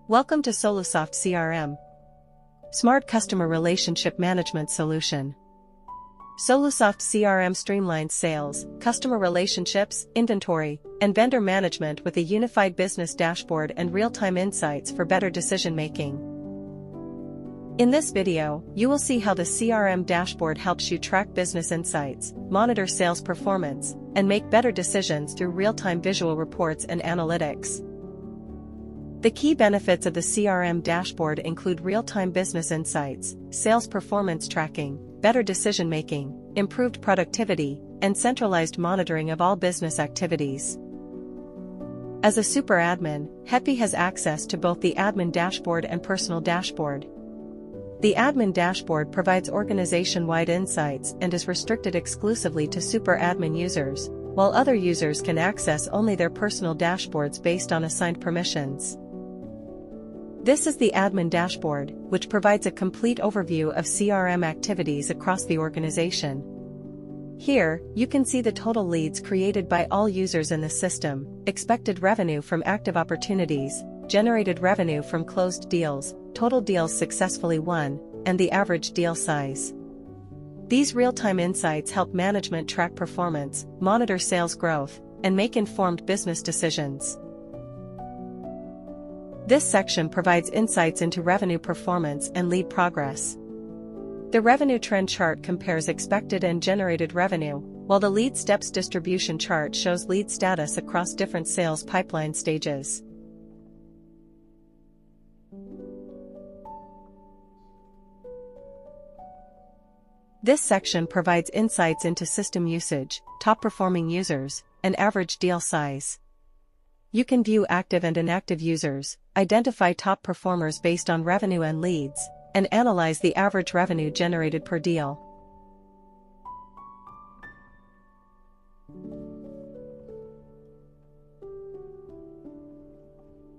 Welcome to SoluSoft CRM. Smart Customer Relationship Management Solution. SoluSoft CRM streamlines sales, customer relationships, inventory, and vendor management with a unified business dashboard and real-time insights for better decision-making. In this video, you will see how the CRM dashboard helps you track business insights, monitor sales performance, and make better decisions through real-time visual reports and analytics. The key benefits of the CRM dashboard include real-time business insights, sales performance tracking, better decision-making, improved productivity, and centralized monitoring of all business activities. As a super admin, Happy has access to both the admin dashboard and personal dashboard. The admin dashboard provides organization-wide insights and is restricted exclusively to super admin users, while other users can access only their personal dashboards based on assigned permissions. This is the admin dashboard, which provides a complete overview of CRM activities across the organization. Here, you can see the total leads created by all users in the system, expected revenue from active opportunities, generated revenue from closed deals, total deals successfully won, and the average deal size. These real-time insights help management track performance, monitor sales growth, and make informed business decisions. This section provides insights into revenue performance and lead progress. The revenue trend chart compares expected and generated revenue, while the lead steps distribution chart shows lead status across different sales pipeline stages. This section provides insights into system usage, top-performing users, and average deal size. You can view active and inactive users, identify top performers based on revenue and leads, and analyze the average revenue generated per deal.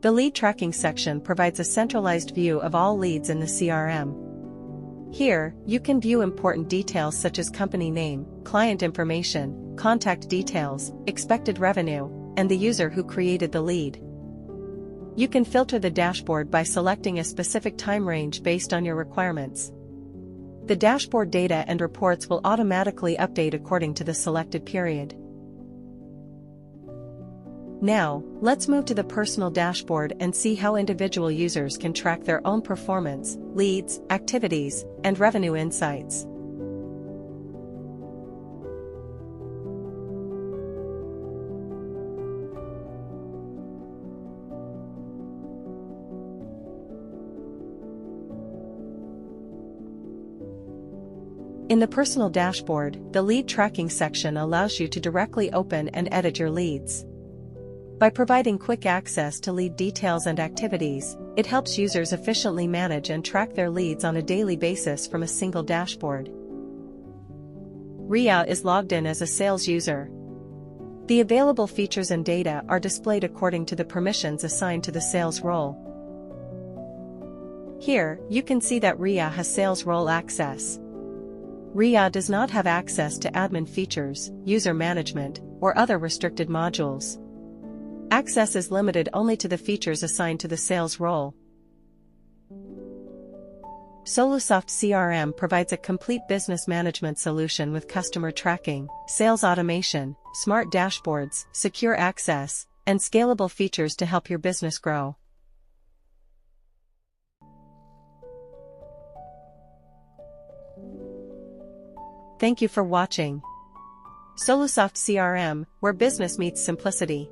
The lead tracking section provides a centralized view of all leads in the CRM. Here, you can view important details such as company name, client information, contact details, expected revenue, and the user who created the lead. You can filter the dashboard by selecting a specific time range based on your requirements. The dashboard data and reports will automatically update according to the selected period. Now, let's move to the personal dashboard and see how individual users can track their own performance, leads, activities, and revenue insights. In the personal dashboard, the lead tracking section allows you to directly open and edit your leads. By providing quick access to lead details and activities, it helps users efficiently manage and track their leads on a daily basis from a single dashboard. Ria is logged in as a sales user. The available features and data are displayed according to the permissions assigned to the sales role. Here, you can see that Ria has sales role access. Ria does not have access to admin features, user management, or other restricted modules. Access is limited only to the features assigned to the sales role. SoluSoft CRM provides a complete business management solution with customer tracking, sales automation, smart dashboards, secure access, and scalable features to help your business grow. Thank you for watching. SoluSoft CRM, where business meets simplicity.